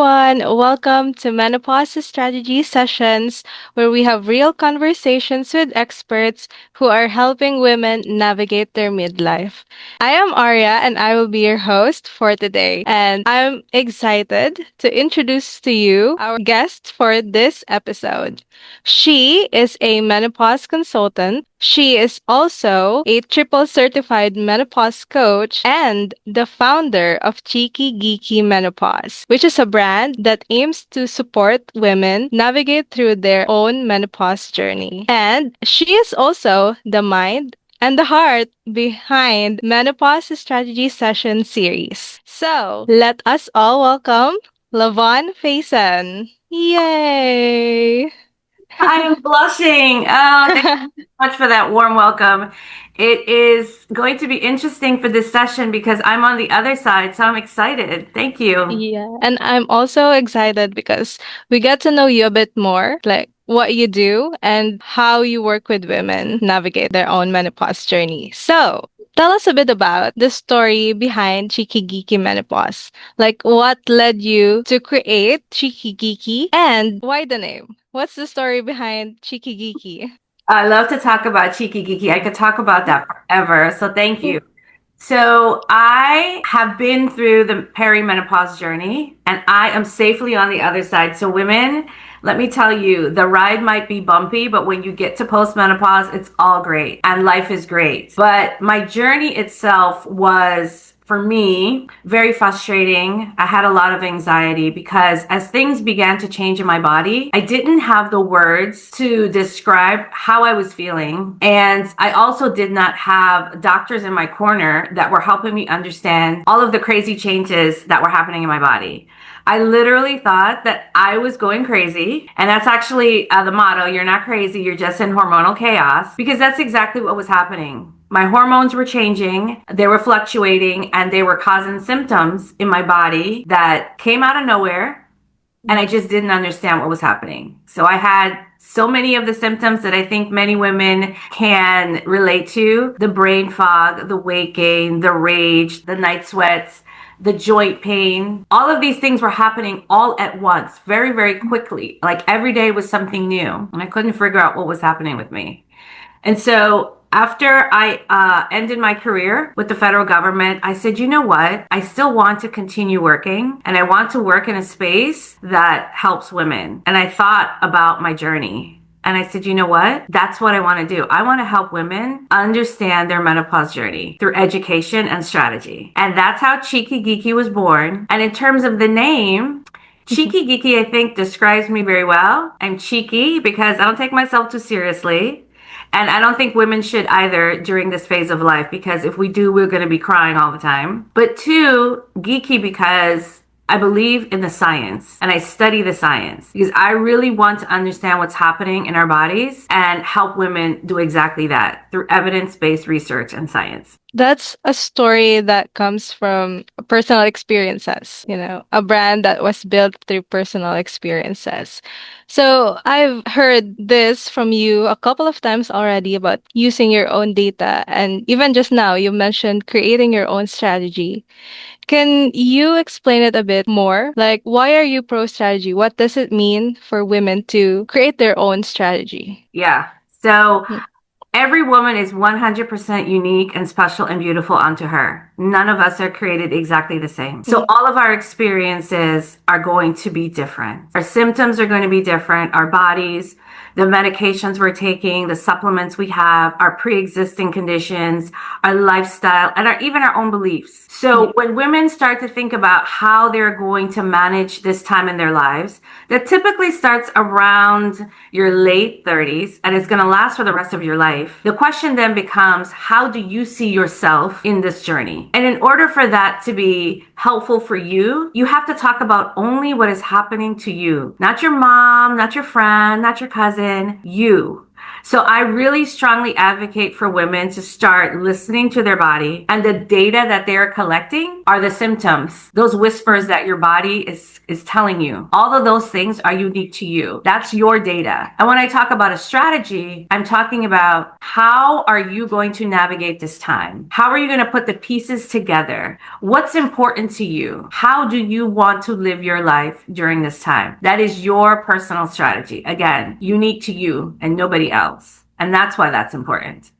everyone. Welcome to Menopause Strategy Sessions, where we have real conversations with experts who are helping women navigate their midlife. I am Arya, and I will be your host for today. And I'm excited to introduce to you our guest for this episode. She is a menopause consultant. She is also a triple certified menopause coach and the founder of Cheeky Geeky Menopause, which is a brand that aims to support women navigate through their own menopause journey. And she is also the mind and the heart behind Menopause Strategy Session series. So, let us all welcome LaVaughn Fayson. Yay! I am blushing. Thank you so much for that warm welcome. It is going to be interesting for this session because I'm on the other side, so I'm excited. Thank you. Yeah. And I'm also excited because we get to know you a bit more, like what you do and how you work with women navigate their own menopause journey. So, tell us a bit about the story behind Cheeky Geeky Menopause. Like, what led you to create Cheeky Geeky and why the name? What's the story behind Cheeky Geeky? I love to talk about Cheeky Geeky. I could talk about that forever, so thank you. So I have been through the perimenopause journey and I am safely on the other side. So women, let me tell you, the ride might be bumpy, but when you get to postmenopause, it's all great and life is great. But my journey itself was, for me, very frustrating. I had a lot of anxiety because as things began to change in my body, I didn't have the words to describe how I was feeling. And I also did not have doctors in my corner that were helping me understand all of the crazy changes that were happening in my body. I literally thought that I was going crazy. And that's actually the motto. You're not crazy. You're just in hormonal chaos, because that's exactly what was happening. My hormones were changing, they were fluctuating, and they were causing symptoms in my body that came out of nowhere. And I just didn't understand what was happening. So I had so many of the symptoms that I think many women can relate to: the brain fog, the weight gain, the rage, the night sweats, the joint pain. All of these things were happening all at once, very, very quickly. Like every day was something new, and I couldn't figure out what was happening with me. And so after I ended my career with the federal government, I said, you know what? I still want to continue working, and I want to work in a space that helps women. And I thought about my journey. And I said, you know what? That's what I want to do. I want to help women understand their menopause journey through education and strategy. And that's how Cheeky Geeky was born. And in terms of the name, Cheeky Geeky, I think, describes me very well. I'm cheeky because I don't take myself too seriously. And I don't think women should either during this phase of life, because if we do, we're going to be crying all the time. But two, geeky because I believe in the science and I study the science, because I really want to understand what's happening in our bodies and help women do exactly that through evidence-based research and science. That's a story that comes from personal experiences, a brand that was built through personal experiences. So I've heard this from you a couple of times already about using your own data. And even just now, you mentioned creating your own strategy. Can you explain it a bit more? Like, why are you pro strategy? What does it mean for women to create their own strategy? Yeah. So every woman is 100% unique and special and beautiful unto her. None of us are created exactly the same. So all of our experiences are going to be different. Our symptoms are going to be different. Our bodies, the medications we're taking, the supplements we have, our pre-existing conditions, our lifestyle, and even our own beliefs. So when women start to think about how they're going to manage this time in their lives, that typically starts around your late 30s and it's going to last for the rest of your life. The question then becomes, how do you see yourself in this journey? And in order for that to be helpful for you, you have to talk about only what is happening to you, not your mom, not your friend, not your cousin, you. So I really strongly advocate for women to start listening to their body, and the data that they're collecting are the symptoms, those whispers that your body is telling you. All of those things are unique to you. That's your data. And when I talk about a strategy, I'm talking about how are you going to navigate this time? How are you going to put the pieces together? What's important to you? How do you want to live your life during this time? That is your personal strategy. Again, unique to you and nobody else. And that's why that's important.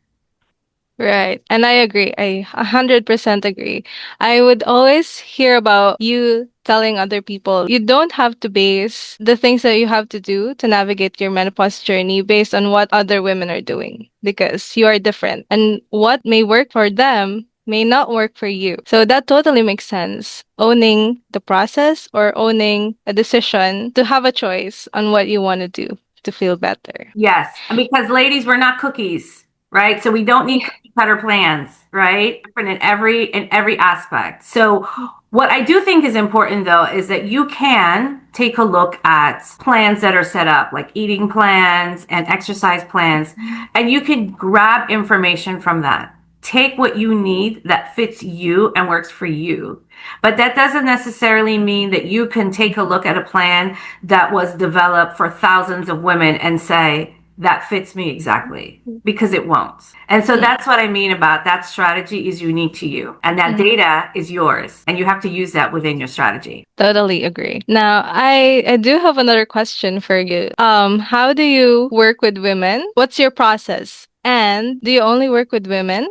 Right. And I agree. I 100% agree. I would always hear about you telling other people you don't have to base the things that you have to do to navigate your menopause journey based on what other women are doing because you are different. And what may work for them may not work for you. So that totally makes sense. Owning the process or owning a decision to have a choice on what you want to do to feel better. Yes. And because ladies, we're not cookies, right? So we don't need cookie cutter plans, right? Different in every aspect. So what I do think is important though is that you can take a look at plans that are set up, like eating plans and exercise plans, and you can grab information from that. Take what you need that fits you and works for you. But that doesn't necessarily mean that you can take a look at a plan that was developed for thousands of women and say, that fits me exactly, because it won't. And so that's what I mean about that strategy is unique to you and that data is yours and you have to use that within your strategy. Totally agree. Now, I do have another question for you. How do you work with women? What's your process? And do you only work with women?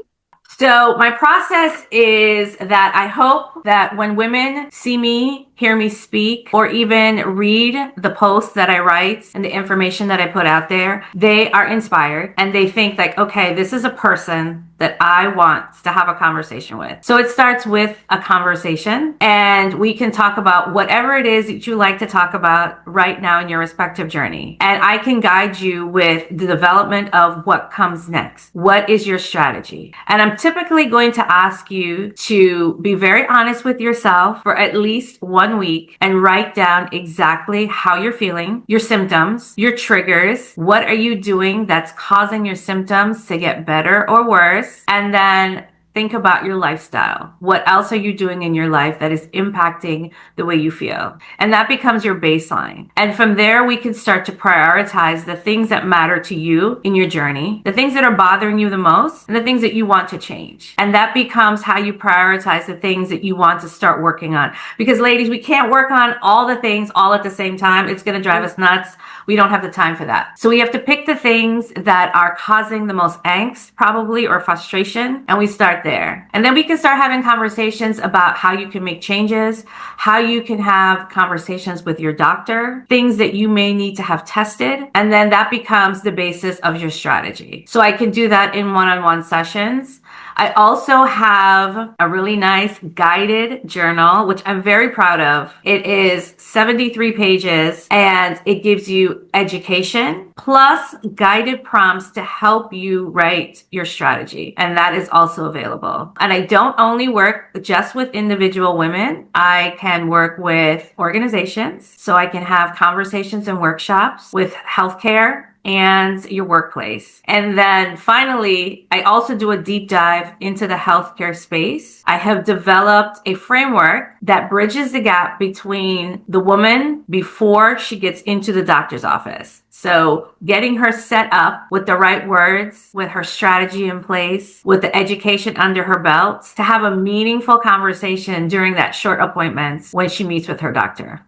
So my process is that I hope that when women see me, hear me speak, or even read the posts that I write and the information that I put out there, they are inspired and they think like, okay, this is a person that I want to have a conversation with. So it starts with a conversation and we can talk about whatever it is that you like to talk about right now in your respective journey. And I can guide you with the development of what comes next. What is your strategy? And I'm typically going to ask you to be very honest with yourself for at least 1 week and write down exactly how you're feeling, your symptoms, your triggers. What are you doing that's causing your symptoms to get better or worse? And then think about your lifestyle. What else are you doing in your life that is impacting the way you feel? And that becomes your baseline. And from there, we can start to prioritize the things that matter to you in your journey, the things that are bothering you the most, and the things that you want to change. And that becomes how you prioritize the things that you want to start working on. Because ladies, we can't work on all the things all at the same time. It's going to drive us nuts. We don't have the time for that. So we have to pick the things that are causing the most angst, probably, or frustration, and we start there. And then we can start having conversations about how you can make changes, how you can have conversations with your doctor, things that you may need to have tested, and then that becomes the basis of your strategy. So I can do that in one-on-one sessions. I also have a really nice guided journal, which I'm very proud of. It is 73 pages and it gives you education plus guided prompts to help you write your strategy. And that is also available. And I don't only work just with individual women. I can work with organizations. So I can have conversations and workshops with healthcare and your workplace. And then finally, I also do a deep dive into the healthcare space. I have developed a framework that bridges the gap between the woman before she gets into the doctor's office. So getting her set up with the right words, with her strategy in place, with the education under her belt to have a meaningful conversation during that short appointment when she meets with her doctor.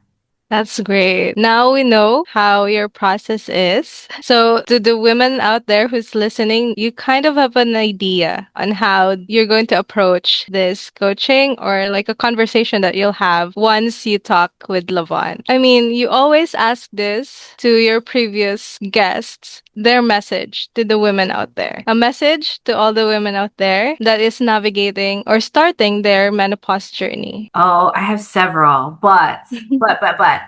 That's great. Now we know how your process is. So to the women out there who's listening, you kind of have an idea on how you're going to approach this coaching or like a conversation that you'll have once you talk with LaVaughn. I mean, you always ask this to your previous guests, their message to the women out there. A message to all the women out there that is navigating or starting their menopause journey. Oh, I have several, but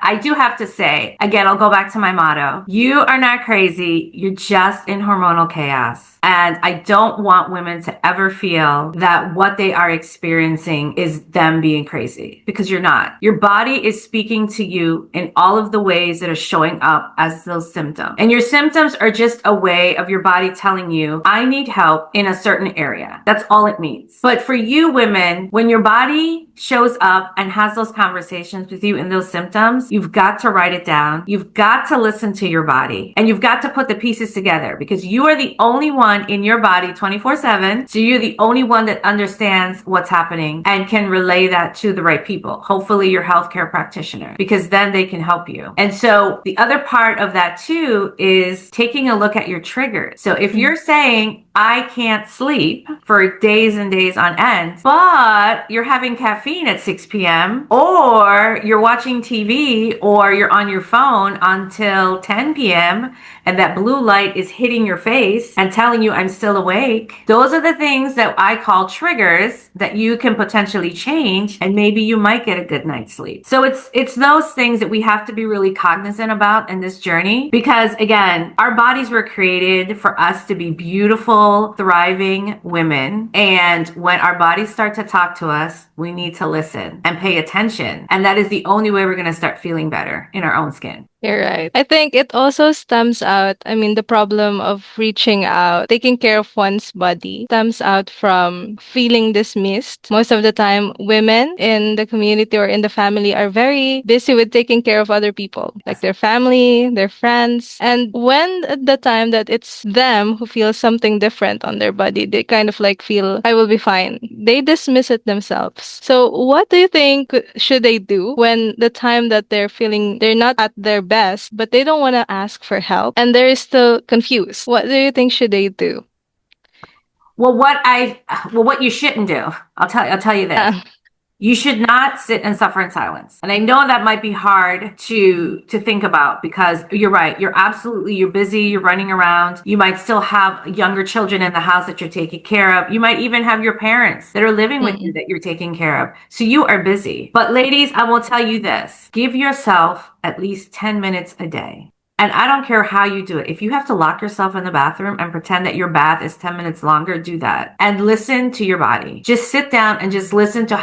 I do have to say, again, I'll go back to my motto. You are not crazy. You're just in hormonal chaos. And I don't want women to ever feel that what they are experiencing is them being crazy, because you're not. Your body is speaking to you in all of the ways that are showing up as those symptoms. And your symptoms are just a way of your body telling you, I need help in a certain area. That's all it means. But for you women, when your body shows up and has those conversations with you and those symptoms, you've got to write it down. You've got to listen to your body, and you've got to put the pieces together, because you are the only one in your body 24/7. So you're the only one that understands what's happening and can relay that to the right people. Hopefully your healthcare practitioner, because then they can help you. And so the other part of that too is taking a look at your triggers. So if you're saying, I can't sleep for days and days on end, but you're having caffeine at 6 p.m., or you're watching TV, or you're on your phone until 10 p.m., and that blue light is hitting your face and telling you I'm still awake. Those are the things that I call triggers that you can potentially change, and maybe you might get a good night's sleep. So it's those things that we have to be really cognizant about in this journey, because again, our bodies were created for us to be beautiful, thriving women. And when our bodies start to talk to us, we need to listen and pay attention. And that is the only way we're going to start feeling better in our own skin. You're right. I think it also stems out, the problem of reaching out, taking care of one's body, stems out from feeling dismissed. Most of the time, women in the community or in the family are very busy with taking care of other people, like their family, their friends. And when at the time that it's them who feel something different on their body, they kind of like feel, I will be fine. They dismiss it themselves. So what do you think should they do when the time that they're feeling they're not at their best, but they don't want to ask for help and they're still confused? What do you think should they do? Well, what you shouldn't do, I'll tell you this. Yeah. You should not sit and suffer in silence. And I know that might be hard to think about, because you're right. You're busy. You're running around. You might still have younger children in the house that you're taking care of. You might even have your parents that are living with you that you're taking care of. So you are busy. But ladies, I will tell you this. Give yourself at least 10 minutes a day. And I don't care how you do it. If you have to lock yourself in the bathroom and pretend that your bath is 10 minutes longer, do that. And listen to your body. Just sit down and just listen to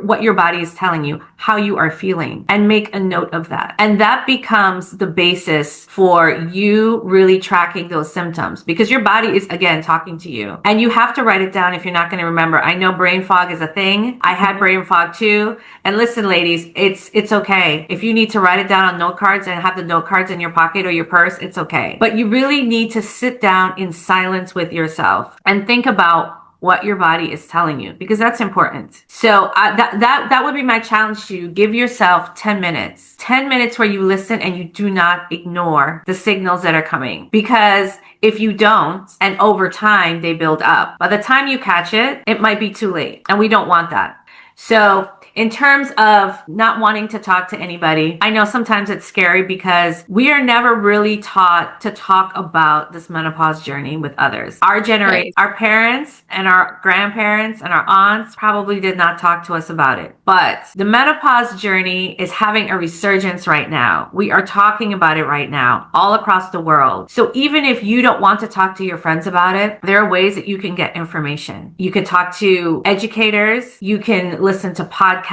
what your body is telling you, how you are feeling, and make a note of that. And that becomes the basis for you really tracking those symptoms, because your body is, again, talking to you. And you have to write it down if you're not going to remember. I know brain fog is a thing. I had brain fog too. And listen, ladies, it's okay. If you need to write it down on note cards and have the note cards in your pocket or your purse, it's okay. But you really need to sit down in silence with yourself and think about what your body is telling you, because that's important. So that would be my challenge to you. Give yourself 10 minutes. 10 minutes where you listen and you do not ignore the signals that are coming. Because if you don't, and over time they build up, by the time you catch it, it might be too late. And we don't want that. So in terms of not wanting to talk to anybody, I know sometimes it's scary because we are never really taught to talk about this menopause journey with others. Our generation, our parents and our grandparents and our aunts probably did not talk to us about it. But the menopause journey is having a resurgence right now. We are talking about it right now all across the world. So even if you don't want to talk to your friends about it, there are ways that you can get information. You can talk to educators. You can listen to podcasts.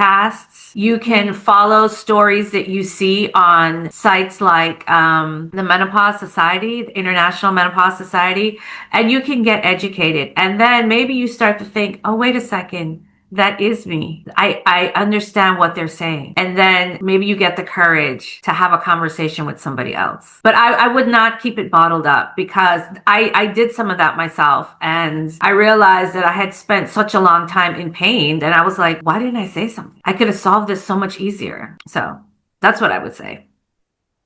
You can follow stories that you see on sites like the Menopause Society, the International Menopause Society, and you can get educated. And then maybe you start to think, oh, wait a second. That is me. I understand what they're saying. And then maybe you get the courage to have a conversation with somebody else. But I would not keep it bottled up, because I did some of that myself. And I realized that I had spent such a long time in pain. And I was like, why didn't I say something? I could have solved this so much easier. So that's what I would say.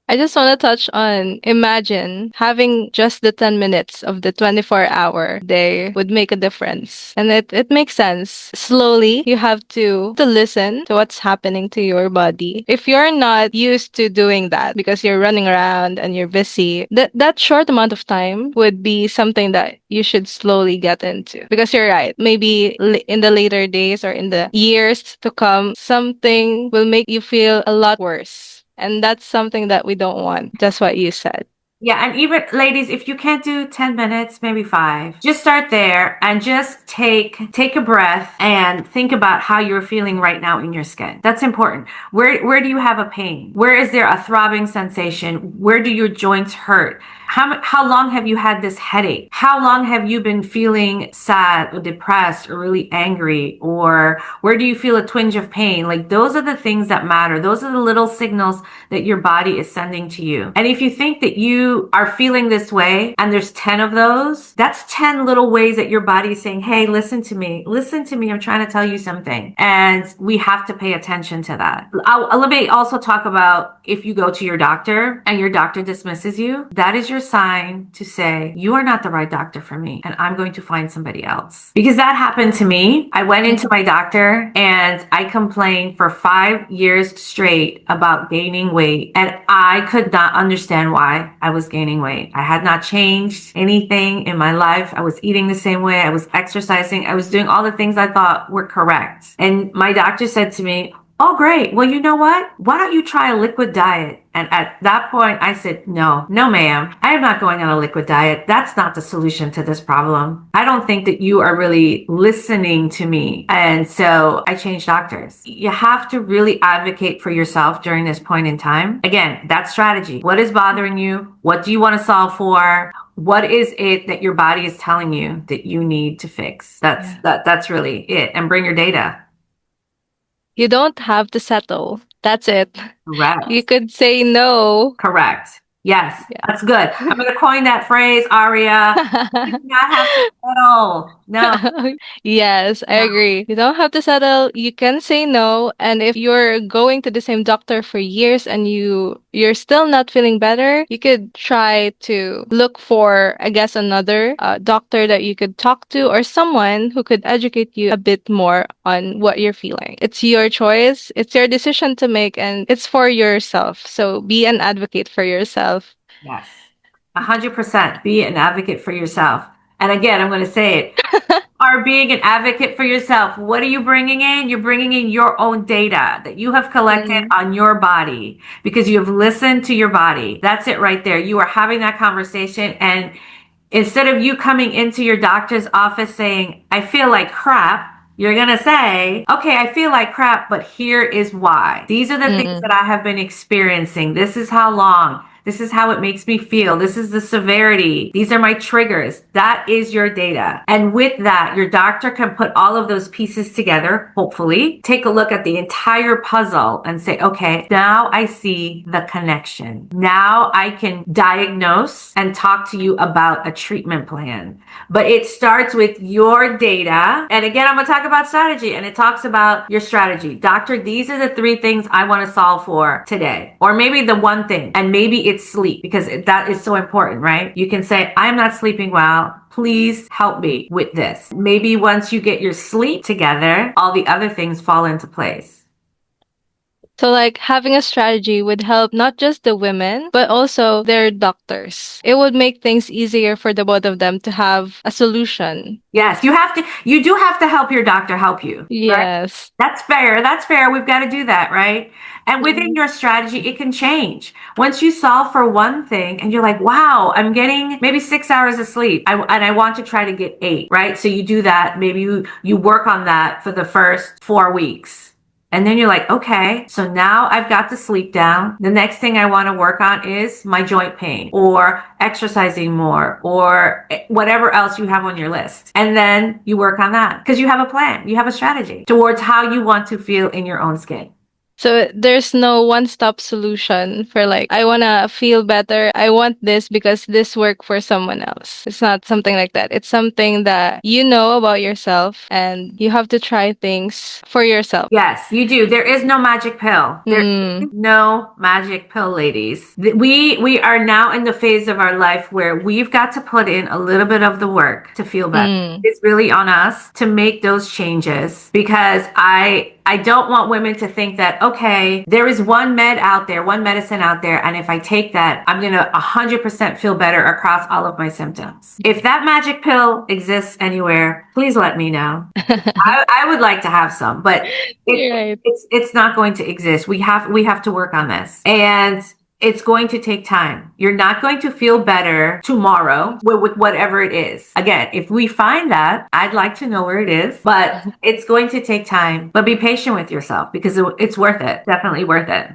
I just want to touch on, imagine having just the 10 minutes of the 24-hour day would make a difference. And it makes sense. Slowly, you have to listen to what's happening to your body. If you're not used to doing that because you're running around and you're busy, that short amount of time would be something that you should slowly get into. Because you're right. Maybe in the later days or in the years to come, something will make you feel a lot worse. And that's something that we don't want. That's what you said. Yeah, and even ladies, if you can't do 10 minutes, maybe 5, just start there and just take a breath and think about how you're feeling right now in your skin. That's important. Where do you have a pain? Where is there a throbbing sensation? Where do your joints hurt? How long have you had this headache? How long have you been feeling sad or depressed or really angry? Or where do you feel a twinge of pain? Like those are the things that matter. Those are the little signals that your body is sending to you. And if you think that you are feeling this way and there's 10 of those, that's 10 little ways that your body is saying, hey, listen to me. Listen to me. I'm trying to tell you something. And we have to pay attention to that. Let me also talk about if you go to your doctor and your doctor dismisses you, that is your sign to say, you are not the right doctor for me and I'm going to find somebody else. Because that happened to me. I went into my doctor and I complained for 5 years straight about gaining weight. And I could not understand why I was gaining weight. I had not changed anything in my life. I was eating the same way. I was exercising. I was doing all the things I thought were correct. And my doctor said to me, oh, great. Well, you know what? Why don't you try a liquid diet? And at that point, I said, no, ma'am. I am not going on a liquid diet. That's not the solution to this problem. I don't think that you are really listening to me. And so I changed doctors. You have to really advocate for yourself during this point in time. Again, that strategy. What is bothering you? What do you want to solve for? What is it that your body is telling you that you need to fix? That's really it. And bring your data. You don't have to settle. That's it. Correct. You could say no. Correct. Yes, Yeah. that's good. I'm going to coin that phrase, Aria. You do not have to settle. No. Yes, I No. agree. You don't have to settle. You can say no. And if you're going to the same doctor for years and you're still not feeling better, you could try to look for, I guess, another doctor that you could talk to or someone who could educate you a bit more on what you're feeling. It's your choice. It's your decision to make and it's for yourself. So be an advocate for yourself. Yes. 100%. Be an advocate for yourself. And again, I'm going to say it. Are being an advocate for yourself. What are you bringing in? You're bringing in your own data that you have collected on your body because you have listened to your body. That's it right there. You are having that conversation. And instead of you coming into your doctor's office saying, I feel like crap, you're going to say, okay, I feel like crap, but here is why. These are the things that I have been experiencing. This is how long. This is how it makes me feel. This is the severity. These are my triggers. That is your data. And with that, your doctor can put all of those pieces together, hopefully, take a look at the entire puzzle and say, okay, now I see the connection. Now I can diagnose and talk to you about a treatment plan. But it starts with your data. And again, I'm going to talk about strategy and it talks about your strategy. Doctor, these are the 3 things I want to solve for today. Or maybe the one thing, and maybe it's sleep because that is so important, right? You can say, I'm not sleeping well. Please help me with this. Maybe once you get your sleep together, all the other things fall into place. So, like, having a strategy would help not just the women, but also their doctors. It would make things easier for the both of them to have a solution. Yes, you do have to help your doctor help you. Right? Yes. That's fair. That's fair. We've got to do that, right? And within your strategy, it can change. Once you solve for one thing and you're like, wow, I'm getting maybe 6 hours of sleep and I want to try to get 8, right? So you do that. Maybe you work on that for the first 4 weeks. And then you're like, okay, so now I've got the sleep down. The next thing I want to work on is my joint pain or exercising more or whatever else you have on your list. And then you work on that because you have a plan. You have a strategy towards how you want to feel in your own skin. So there's no one-stop solution for like, I want to feel better. I want this because this worked for someone else. It's not something like that. It's something that you know about yourself and you have to try things for yourself. Yes, you do. There is no magic pill. There is no magic pill, ladies. We are now in the phase of our life where we've got to put in a little bit of the work to feel better. It's really on us to make those changes because I don't want women to think that, okay, there is one medicine out there, and if I take that, I'm going to 100% feel better across all of my symptoms. If that magic pill exists anywhere, please let me know. I would like to have some, but it's not going to exist. We have to work on this. And it's going to take time. You're not going to feel better tomorrow with whatever it is. Again, if we find that, I'd like to know where it is, but it's going to take time. But be patient with yourself because it's worth it. Definitely worth it.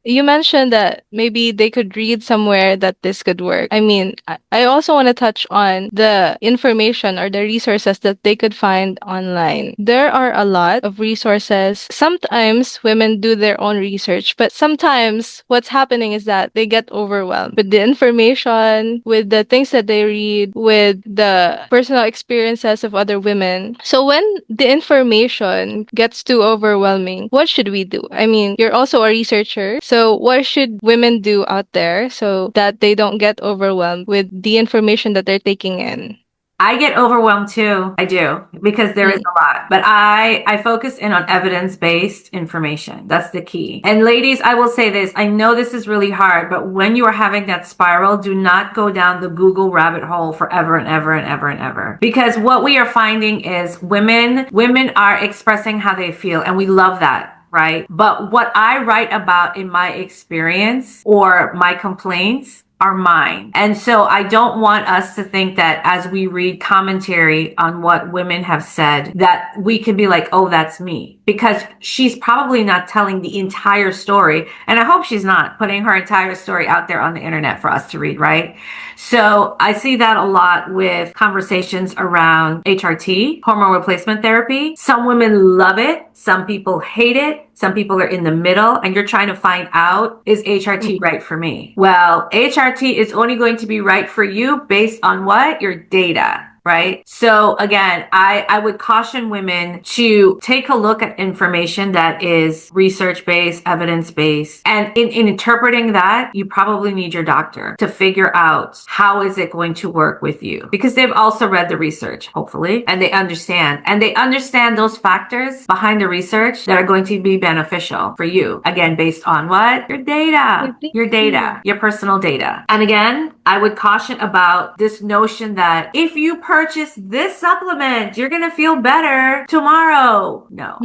You mentioned that maybe they could read somewhere that this could work. I mean, I also want to touch on the information or the resources that they could find online. There are a lot of resources. Sometimes women do their own research, but sometimes what's happening is that they get overwhelmed with the information, with the things that they read, with the personal experiences of other women. So when the information gets too overwhelming, what should we do? I mean, you're also a researcher. So what should women do out there so that they don't get overwhelmed with the information that they're taking in? I get overwhelmed too. I do, because there is Mm. a lot. But I focus in on evidence-based information. That's the key. And ladies, I will say this. I know this is really hard, but when you are having that spiral, do not go down the Google rabbit hole forever and ever and ever and ever. Because what we are finding is women are expressing how they feel, and we love that. Right? But what I write about in my experience or my complaints are mine. And so I don't want us to think that as we read commentary on what women have said, that we can be like, oh, that's me. Because she's probably not telling the entire story. And I hope she's not putting her entire story out there on the internet for us to read, right? So I see that a lot with conversations around HRT, hormone replacement therapy. Some women love it. Some people hate it. Some people are in the middle, and you're trying to find out, is HRT right for me? Well, HRT is only going to be right for you based on what? Your data. Right? So again, I would caution women to take a look at information that is research-based, evidence-based. And in interpreting that, you probably need your doctor to figure out how is it going to work with you. Because they've also read the research, hopefully, and they understand. And they understand those factors behind the research that are going to be beneficial for you. Again, based on what? Your data. Your data. Your personal data. And again, I would caution about this notion that if you purchase this supplement, you're going to feel better tomorrow. No,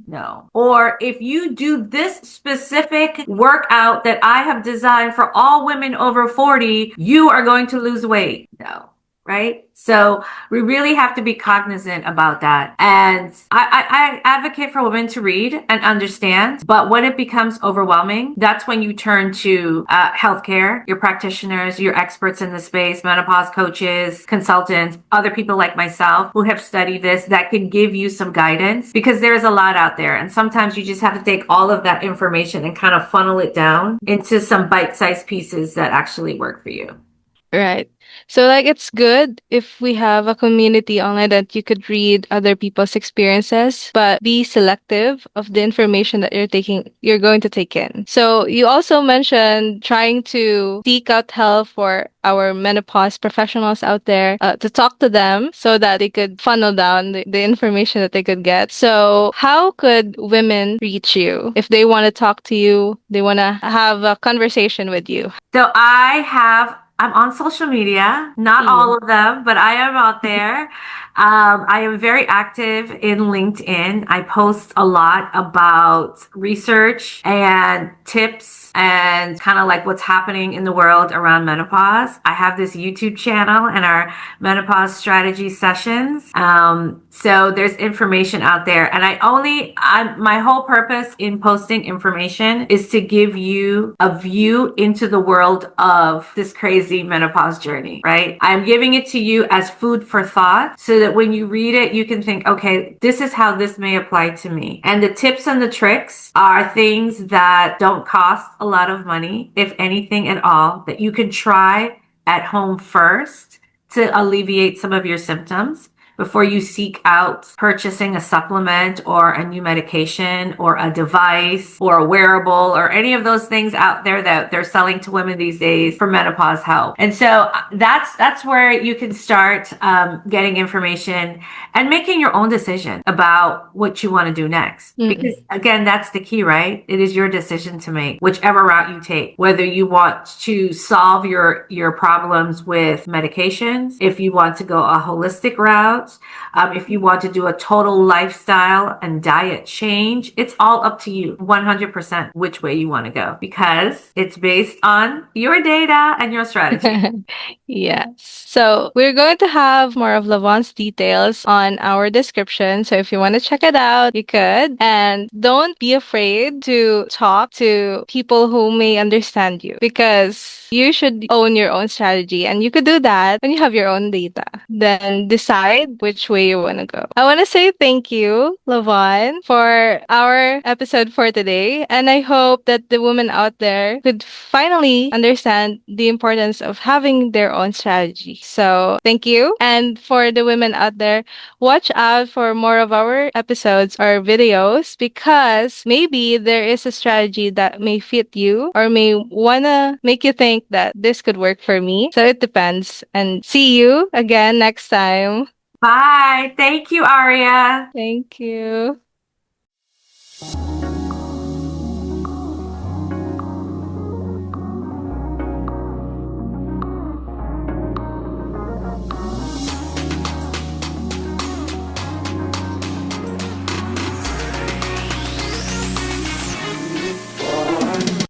no. Or if you do this specific workout that I have designed for all women over 40, you are going to lose weight. No. Right? So we really have to be cognizant about that. And I advocate for women to read and understand. But when it becomes overwhelming, that's when you turn to healthcare, your practitioners, your experts in the space, menopause coaches, consultants, other people like myself who have studied this that can give you some guidance, because there's a lot out there. And sometimes you just have to take all of that information and kind of funnel it down into some bite-sized pieces that actually work for you. Right. So like it's good if we have a community online that you could read other people's experiences, but be selective of the information that you're going to take in. So you also mentioned trying to seek out help for our menopause professionals out there, to talk to them so that they could funnel down the information that they could get. So how could women reach you if they want to talk to you, they want to have a conversation with you? So I'm on social media, not all of them, but I am out there. I am very active in LinkedIn. I post a lot about research and tips and kind of like what's happening in the world around menopause. I have this YouTube channel and our menopause strategy sessions. So there's information out there, and my whole purpose in posting information is to give you a view into the world of this crazy menopause journey, right? I'm giving it to you as food for thought so that when you read it, you can think, okay, this is how this may apply to me. And the tips and the tricks are things that don't cost a lot of money, if anything at all, that you can try at home first to alleviate some of your symptoms before you seek out purchasing a supplement or a new medication or a device or a wearable or any of those things out there that they're selling to women these days for menopause help. And so that's where you can start getting information and making your own decision about what you want to do next. Because again, that's the key, right? It is your decision to make, whichever route you take, whether you want to solve your problems with medications, if you want to go a holistic route, out. If you want to do a total lifestyle and diet change, it's all up to you 100% which way you want to go because it's based on your data and your strategy. Yes. So we're going to have more of LaVaughn's details on our description. So if you want to check it out, you could. And don't be afraid to talk to people who may understand you because you should own your own strategy. And you could do that when you have your own data. Then decide which way you want to go. I want to say thank you, LaVaughn, for our episode for today. And I hope that the women out there could finally understand the importance of having their own strategy. So thank you. And for the women out there, watch out for more of our episodes or videos because maybe there is a strategy that may fit you or may wanna make you think that this could work for me. So it depends. And see you again next time. Bye. Thank you, Aria. Thank you.